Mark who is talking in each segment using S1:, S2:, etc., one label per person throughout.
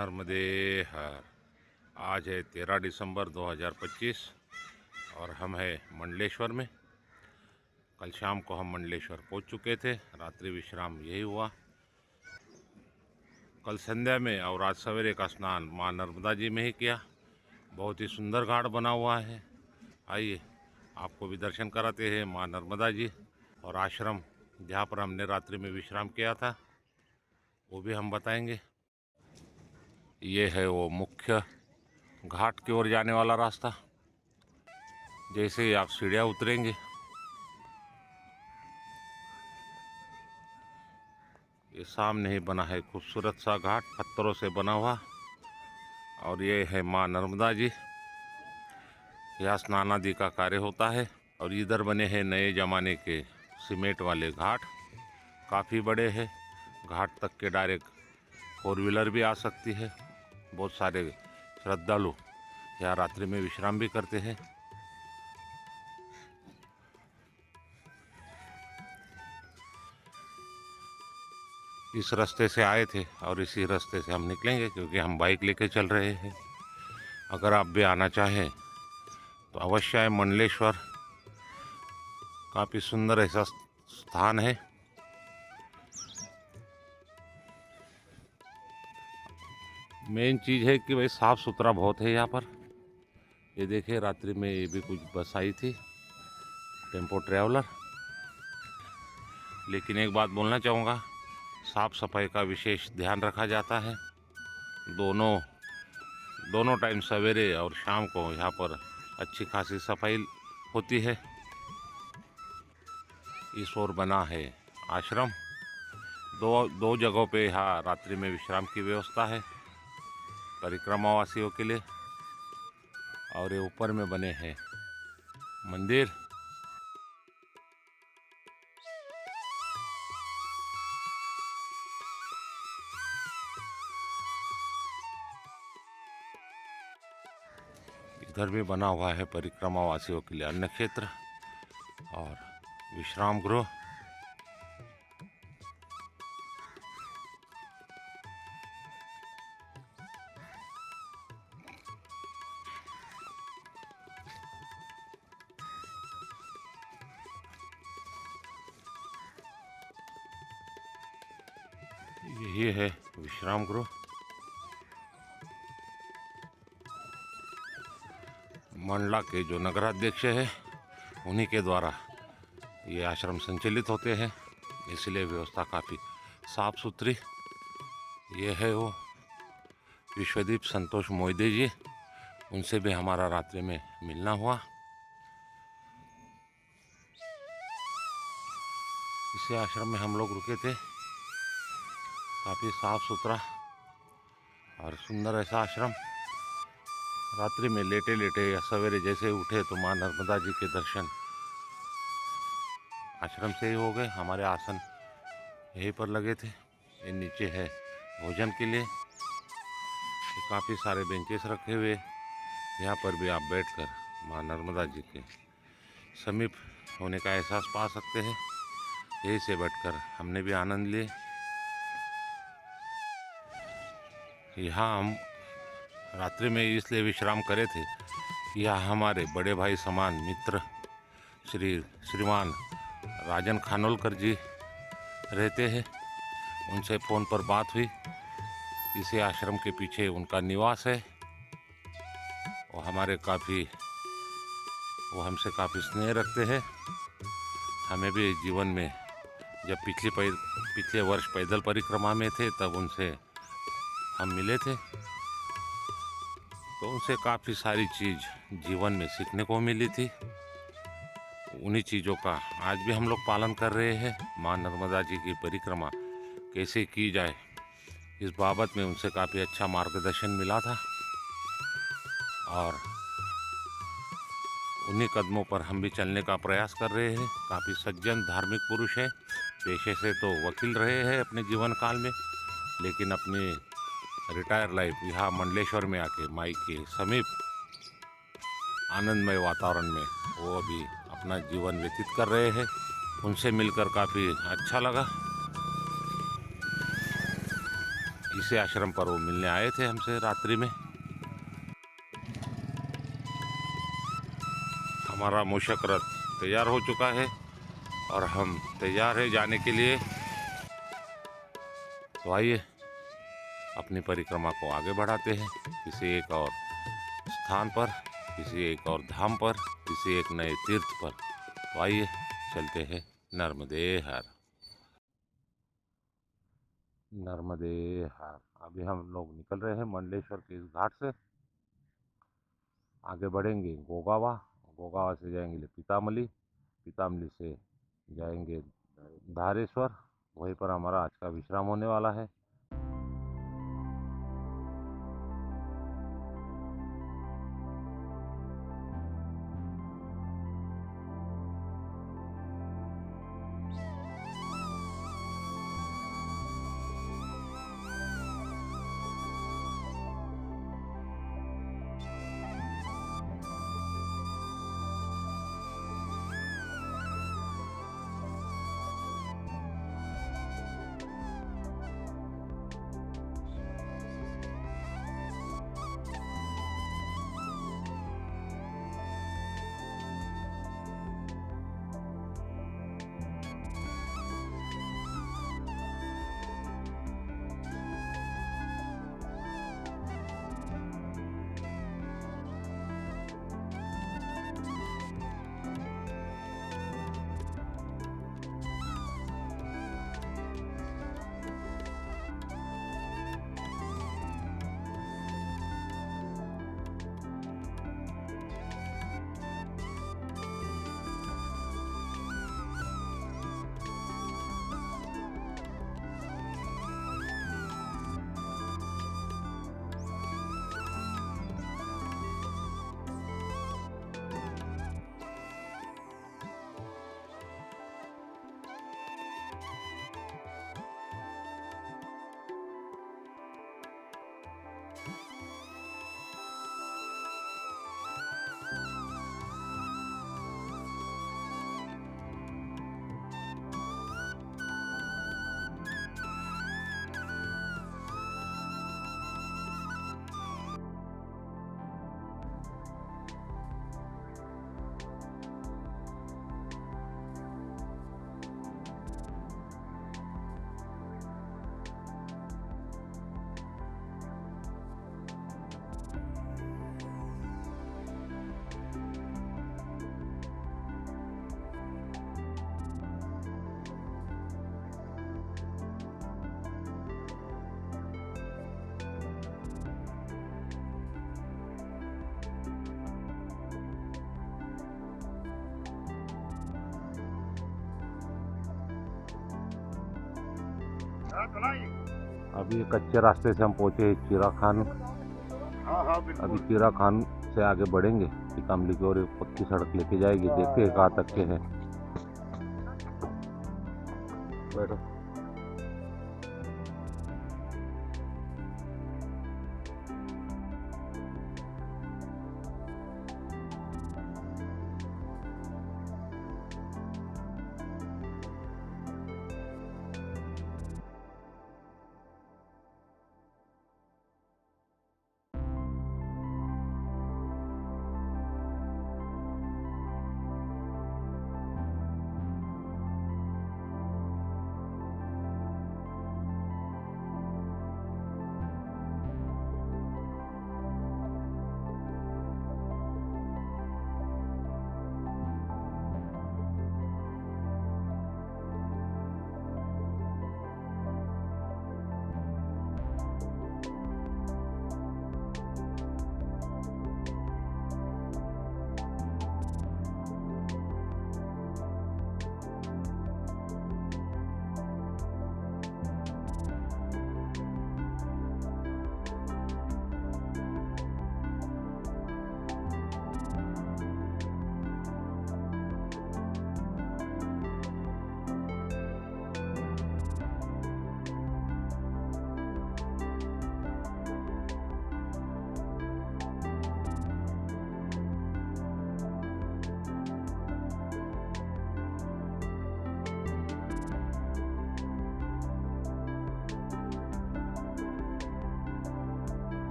S1: नर्मदे हर। आज है 13 दिसंबर 2025 और हम हैं मंडलेश्वर में। कल शाम को हम मंडलेश्वर पहुंच चुके थे, रात्रि विश्राम यही हुआ। कल संध्या में और आज सवेरे का स्नान माँ नर्मदा जी में ही किया। बहुत ही सुंदर घाट बना हुआ है। आइए आपको भी दर्शन कराते हैं माँ नर्मदा जी और आश्रम जहाँ पर हमने रात्रि में विश्राम किया था वो भी हम बताएंगे। ये है वो मुख्य घाट की ओर जाने वाला रास्ता। जैसे ही आप सीढ़ियाँ उतरेंगे ये सामने ही बना है खूबसूरत सा घाट, पत्थरों से बना हुआ। और ये है माँ नर्मदा जी। यहाँ स्नान आदि का कार्य होता है। और इधर बने हैं नए ज़माने के सीमेंट वाले घाट, काफ़ी बड़े हैं। घाट तक के डायरेक्ट 4 व्हीलर भी आ सकती है। बहुत सारे श्रद्धालु यहाँ रात्रि में विश्राम भी करते हैं। इस रास्ते से आए थे और इसी रास्ते से हम निकलेंगे क्योंकि हम बाइक लेके चल रहे हैं। अगर आप भी आना चाहें तो अवश्य आए। मंडलेश्वर काफ़ी सुंदर ऐसा स्थान है। मेन चीज़ है कि भाई साफ़ सुथरा बहुत है यहाँ पर। ये देखिए रात्रि में ये भी कुछ बस आई थी, टेम्पो ट्रैवलर। लेकिन एक बात बोलना चाहूँगा, साफ़ सफाई का विशेष ध्यान रखा जाता है। दोनों टाइम सवेरे और शाम को यहाँ पर अच्छी खासी सफाई होती है। इस ओर बना है आश्रम। दो जगहों पे यहाँ रात्रि में विश्राम की व्यवस्था है परिक्रमा वासियों के लिए। और ये ऊपर में बने हैं मंदिर। इधर भी बना हुआ है परिक्रमा वासियों के लिए अन्न क्षेत्र और विश्राम गृह। यही है विश्राम गृह। मंडला के जो नगराध्यक्ष है उन्हीं के द्वारा ये आश्रम संचालित होते हैं, इसलिए व्यवस्था काफ़ी साफ सुथरी। ये है वो विश्वदीप संतोष मोहिते जी, उनसे भी हमारा रात्रि में मिलना हुआ। इसी आश्रम में हम लोग रुके थे। काफ़ी साफ सुथरा और सुंदर ऐसा आश्रम। रात्रि में लेटे लेटे या सवेरे जैसे उठे तो माँ नर्मदा जी के दर्शन आश्रम से ही हो गए। हमारे आसन यहीं पर लगे थे। ये नीचे है भोजन के लिए। काफ़ी सारे बेंचेस रखे हुए, यहाँ पर भी आप बैठकर माँ नर्मदा जी के समीप होने का एहसास पा सकते हैं। यहीं से बैठकर हमने भी आनंद लिए। यहाँ हम रात्रि में इसलिए विश्राम करे थे कि यहाँ हमारे बड़े भाई समान मित्र श्रीमान राजन खानोलकर जी रहते हैं। उनसे फ़ोन पर बात हुई। इसी आश्रम के पीछे उनका निवास है। वो हमसे काफ़ी स्नेह रखते हैं। हमें भी जीवन में जब पिछले वर्ष पैदल परिक्रमा में थे तब उनसे हम मिले थे, तो उनसे काफ़ी सारी चीज़ जीवन में सीखने को मिली थी। उन्हीं चीज़ों का आज भी हम लोग पालन कर रहे हैं। माँ नर्मदा जी की परिक्रमा कैसे की जाए, इस बाबत में उनसे काफ़ी अच्छा मार्गदर्शन मिला था और उन्हीं कदमों पर हम भी चलने का प्रयास कर रहे हैं। काफ़ी सज्जन धार्मिक पुरुष है। पेशे से तो वकील रहे हैं अपने जीवन काल में, लेकिन अपनी रिटायर लाइफ यहाँ मंडलेश्वर में आके माई के समीप आनंदमय वातावरण में वो अभी अपना जीवन व्यतीत कर रहे हैं। उनसे मिलकर काफ़ी अच्छा लगा। इसी आश्रम पर वो मिलने आए थे हमसे रात्रि में। हमारा मूषक रथ तैयार हो चुका है और हम तैयार है जाने के लिए। तो आइए अपनी परिक्रमा को आगे बढ़ाते हैं किसी एक और स्थान पर, किसी एक और धाम पर, किसी एक नए तीर्थ पर। तो आइए चलते हैं नर्मदे हर। नर्मदे हर। अभी हम लोग निकल रहे हैं मंडलेश्वर के इस घाट से, आगे बढ़ेंगे गोगावा, गोगावा से जाएंगे पीतामली, पीतामली से जाएंगे धारेश्वर, वहीं पर हमारा आज का विश्राम होने वाला है। अभी कच्चे रास्ते से हम पहुंचे चीरा खान। अभी चीरा खान से आगे बढ़ेंगे, पीतामली की ओर एक पक्की सड़क लेके जाएगी, देखते हैं कहाँ तक के हैं। बैठो।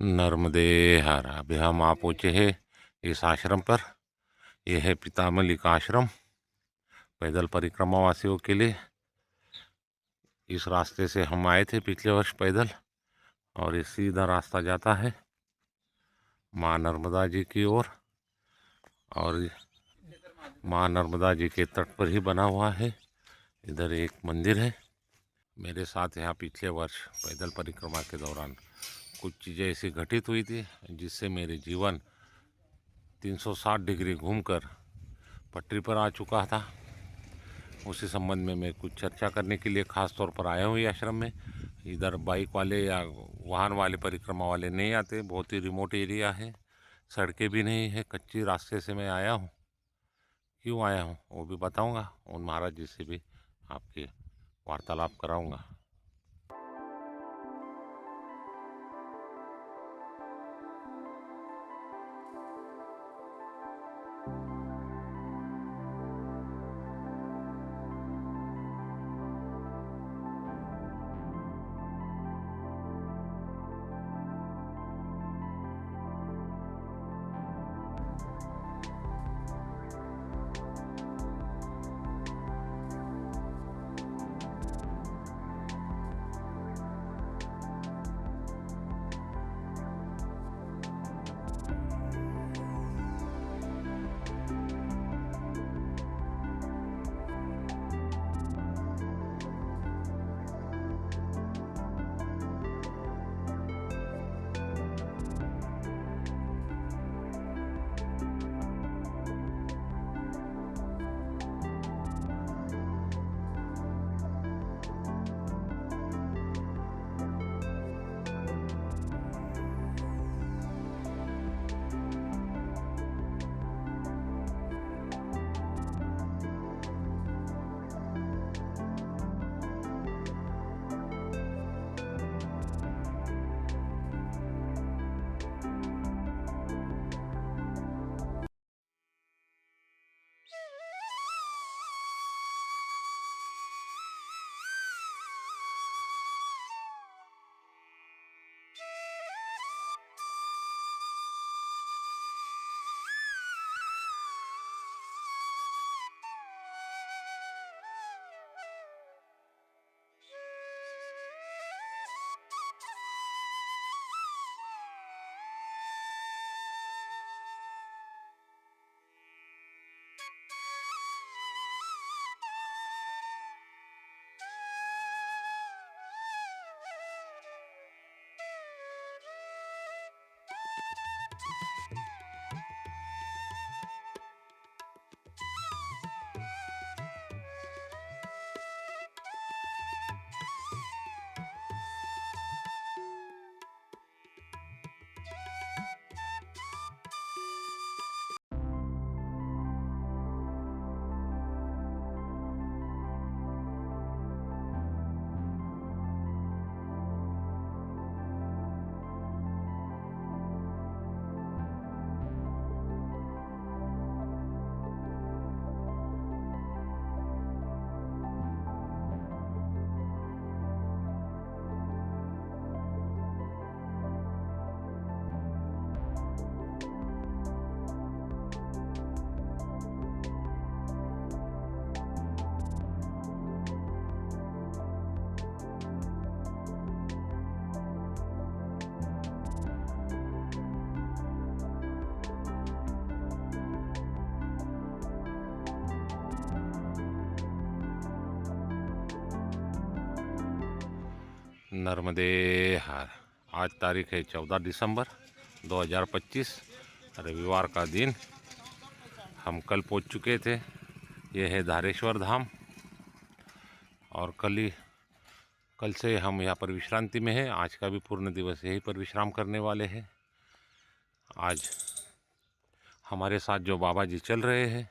S1: नर्मदे हर। अभी हम आ पहुँचे हैं इस आश्रम पर। यह है पितामली का आश्रम, पैदल परिक्रमा वासियों के लिए। इस रास्ते से हम आए थे पिछले वर्ष पैदल, और ये सीधा रास्ता जाता है माँ नर्मदा जी की ओर। और माँ नर्मदा जी के तट पर ही बना हुआ है। इधर एक मंदिर है। मेरे साथ यहाँ पिछले वर्ष पैदल परिक्रमा के दौरान कुछ चीज़ें ऐसी घटित हुई थी जिससे मेरे जीवन 360 डिग्री घूमकर पटरी पर आ चुका था। उसी संबंध में मैं कुछ चर्चा करने के लिए ख़ास तौर पर आया हूँ ये आश्रम में। इधर बाइक वाले या वाहन वाले परिक्रमा वाले नहीं आते, बहुत ही रिमोट एरिया है, सड़कें भी नहीं है, कच्ची रास्ते से मैं आया हूँ। क्यों आया हूँ वो भी बताऊँगा, उन महाराज जी से भी आपके वार्तालाप कराऊँगा। नर्मदे हर। आज तारीख है 14 दिसंबर 2025, रविवार का दिन। हम कल पहुंच चुके थे। ये है धारेश्वर धाम, और कल से हम यहाँ पर विश्रांति में हैं। आज का भी पूर्ण दिवस यहीं पर विश्राम करने वाले हैं। आज हमारे साथ जो बाबा जी चल रहे हैं,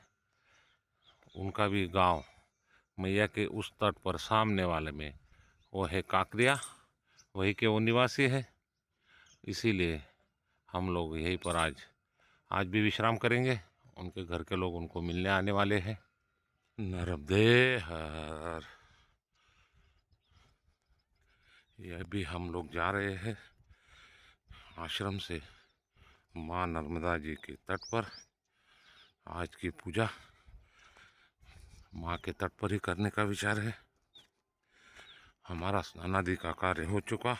S1: उनका भी गांव मैया के उस तट पर सामने वाले में वो है काकरिया, वही के वो निवासी है। इसीलिए हम लोग यहीं पर आज भी विश्राम करेंगे। उनके घर के लोग उनको मिलने आने वाले हैं। नर्मदे हर। यह भी हम लोग जा रहे हैं आश्रम से माँ नर्मदा जी के तट पर आज की पूजा माँ के तट पर ही करने का विचार है। हमारा स्नान आदि का कार्य हो चुका।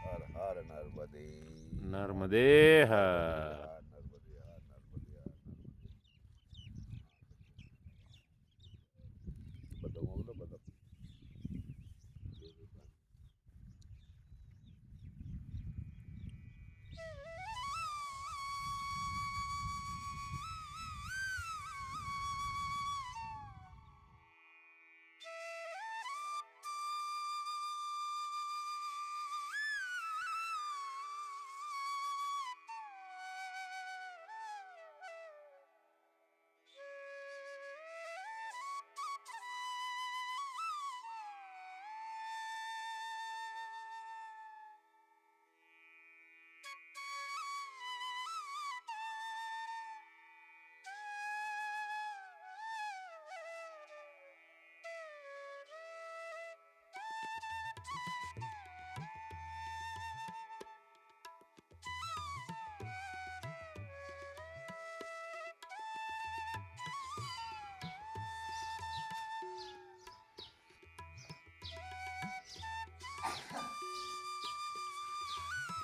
S2: हर हर नर्मदे
S1: नर्मदे हर।
S2: नर्मदे नर्मदे बदम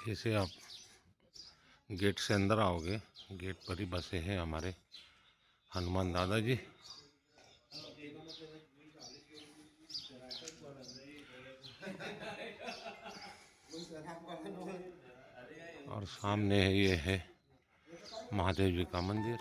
S1: जैसे आप गेट से अंदर आओगे, गेट पर ही बसे हैं हमारे हनुमान दादाजी। और सामने ये है महादेव जी का मंदिर।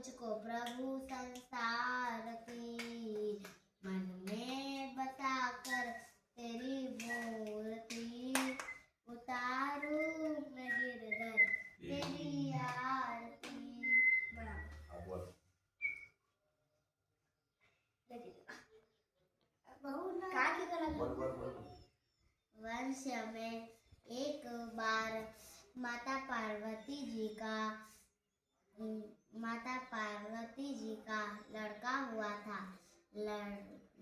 S3: मुझको प्रभु संसार की, मन में बसाकर तेरी मूर्ति, उतारू मैं गिरधर तेरी आरती। वंश में एक बार माता पार्वती जी का लड़का हुआ था।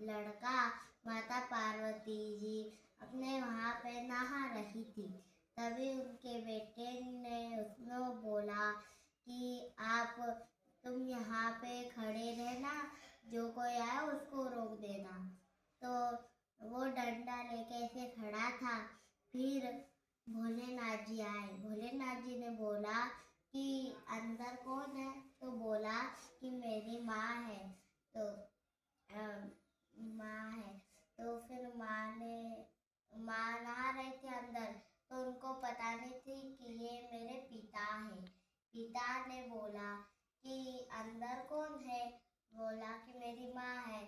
S3: लड़का माता पार्वती जी अपने वहाँ पे नहा रही थी। तभी उनके बेटे ने उसको बोला कि तुम यहाँ पे खड़े रहना, जो कोई आए उसको रोक देना। तो वो डंडा लेके ऐसे खड़ा था। फिर भोलेनाथ जी आए। भोलेनाथ जी ने बोला कि अंदर कौन है? तो बोला कि मेरी माँ है। तो माँ है। तो फिर माँ नहा रही थी अंदर, तो उनको पता नहीं थी कि ये मेरे पिता है। पिता ने बोला कि अंदर कौन है? बोला कि मेरी माँ है,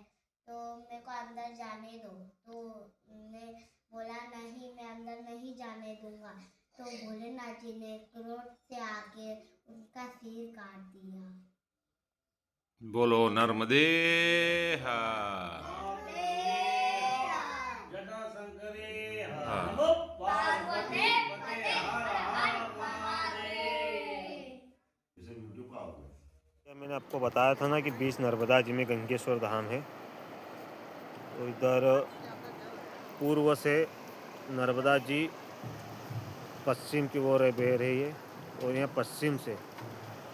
S3: तो मेरे को अंदर जाने दो। तो ने बोला नहीं, मैं अंदर नहीं जाने दूंगा। तो भोलेनाथ जी ने क्रोध से आके उनका सिर काट दिया।
S1: बोलो नर्मदे हर। हाँ।
S4: मैंने आपको बताया था ना कि बीच नर्मदा जी में गंगेश्वर धाम है। तो इधर पूर्व से नर्मदा जी पश्चिम की ओर बह रही है, और यहाँ पश्चिम से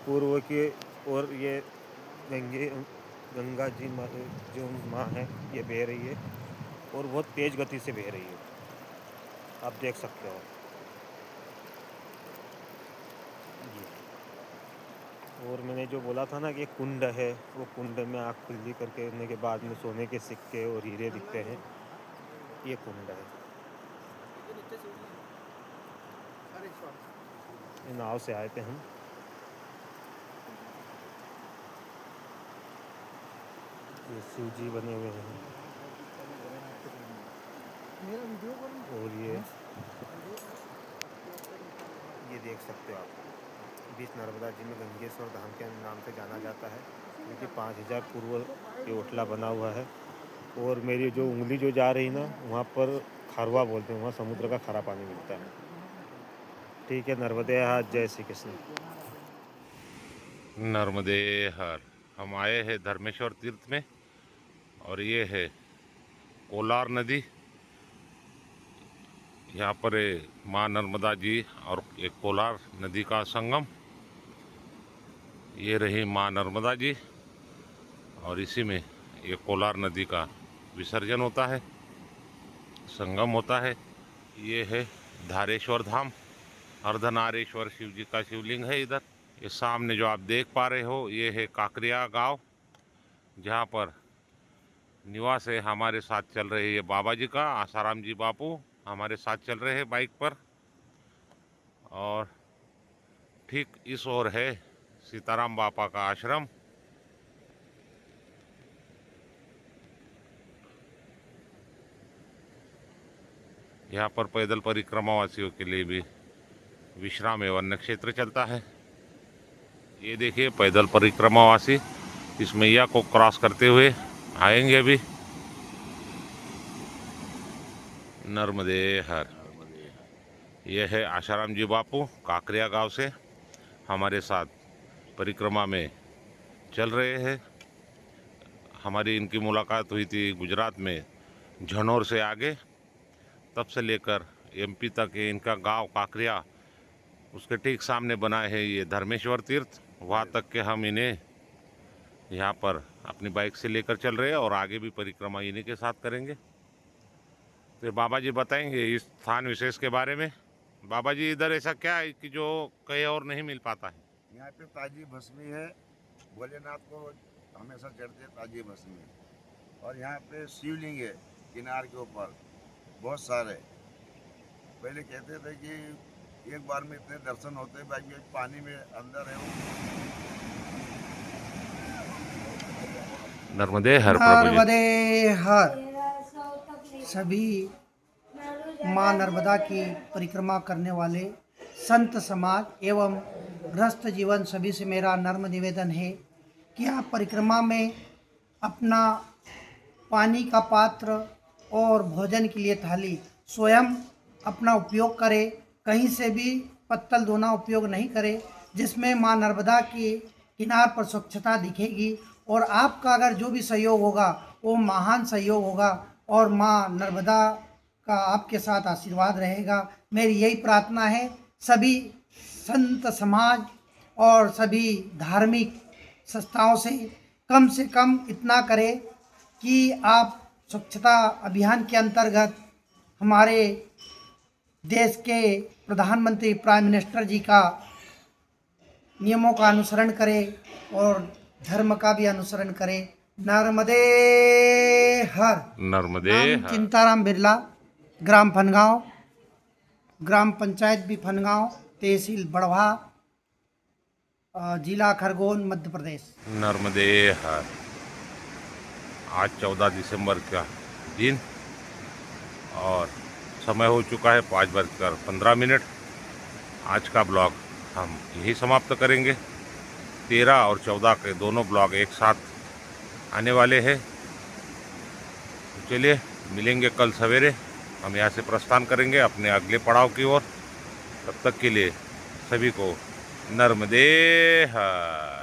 S4: पूर्व की ओर ये गंगा जी जो माँ है ये बह रही है, और बहुत तेज़ गति से बह रही है, आप देख सकते हो जी। और मैंने जो बोला था ना कि कुंड है, वो कुंड में आँख खुली करके रखने के बाद में सोने के सिक्के और हीरे दिखते हैं, ये कुंड है। ये नाव से आए थे हम। ये शिव जी बने हुए हैं, और ये देख सकते हो आप, बीच नर्मदा जी में गंगेश्वर धाम के नाम से जाना जाता है, क्योंकि 5000 पूर्व ये ओटला बना हुआ है। और मेरी जो उंगली जो जा रही ना, वहाँ पर खारवा बोलते हैं, वहाँ समुद्र का खारा पानी मिलता है। ठीक है, नर्मदे हाथ, जय श्री कृष्ण।
S1: नर्मदे हर। हम आए हैं धर्मेश्वर तीर्थ में, और ये है कोलार नदी। यहाँ पर माँ नर्मदा जी और एक कोलार नदी का संगम। ये रही माँ नर्मदा जी, और इसी में ये कोलार नदी का विसर्जन होता है, संगम होता है। ये है धारेश्वर धाम, अर्धनारेश्वर शिव जी का शिवलिंग है इधर। ये सामने जो आप देख पा रहे हो, ये है काकरिया गांव, जहाँ पर निवास है। हमारे साथ चल रहे ये बाबा जी का, आसाराम जी बापू हमारे साथ चल रहे हैं बाइक पर। और ठीक इस ओर है सीताराम बापा का आश्रम। यहाँ पर पैदल परिक्रमा वासियों के लिए भी विश्राम एवं अन्न क्षेत्र चलता है। ये देखिए पैदल परिक्रमा वासी इस मैया को क्रॉस करते हुए आएंगे अभी। नर्मदे हर। यह है आशाराम जी बापू काकरिया गांव से हमारे साथ परिक्रमा में चल रहे हैं। हमारी इनकी मुलाकात हुई थी गुजरात में झनौर से आगे, तब से लेकर एमपी तक ये इनका गांव काकरिया, उसके ठीक सामने बना है ये धर्मेश्वर तीर्थ। वहाँ तक के हम इन्हें यहाँ पर अपनी बाइक से लेकर चल रहे हैं, और आगे भी परिक्रमा इन्हीं के साथ करेंगे। तो बाबा जी बताएंगे इस स्थान विशेष के बारे में। बाबा जी, इधर ऐसा क्या है कि जो कहीं और नहीं मिल पाता है?
S2: यहाँ पे ताजी भस्मी है, भोलेनाथ को हमेशा चढ़ते ताजी भस्मी। और यहाँ पे शिवलिंग है किनार के ऊपर बहुत सारे। पहले कहते थे कि एक बार में इतने दर्शन होते हैं, भाई ये पानी में अंदर है वो
S1: नर्मदे हर प्रभु जी।
S5: नर्मदे हर। सभी माँ नर्मदा की परिक्रमा करने वाले संत समाज एवं गृहस्थ जीवन सभी से मेरा नर्म निवेदन है कि आप परिक्रमा में अपना पानी का पात्र और भोजन के लिए थाली स्वयं अपना उपयोग करें, कहीं से भी पत्तल धोना उपयोग नहीं करें, जिसमें माँ नर्मदा की किनार पर स्वच्छता दिखेगी। और आपका अगर जो भी सहयोग होगा वो महान सहयोग होगा और माँ नर्मदा का आपके साथ आशीर्वाद रहेगा। मेरी यही प्रार्थना है सभी संत समाज और सभी धार्मिक संस्थाओं से कम इतना करें कि आप स्वच्छता अभियान के अंतर्गत हमारे देश के प्रधानमंत्री प्राइम मिनिस्टर जी का नियमों का अनुसरण करें और धर्म का भी अनुसरण करें। नर्मदे हर।
S1: नर्मदे
S5: नाम
S1: हर।
S5: चिंताराम बिरला, ग्राम फनगांव, ग्राम पंचायत भी फनगांव, तहसील बड़वा, जिला खरगोन, मध्य प्रदेश।
S1: नर्मदे हर। आज 14 दिसंबर का दिन और समय हो चुका है 5:15। आज का ब्लॉग हम यही समाप्त करेंगे। 13 और 14 के दोनों ब्लॉग एक साथ आने वाले हैं। तो चलिए मिलेंगे कल सवेरे। हम यहाँ से प्रस्थान करेंगे अपने अगले पड़ाव की ओर। तब तक के लिए सभी को नर्मदे हर।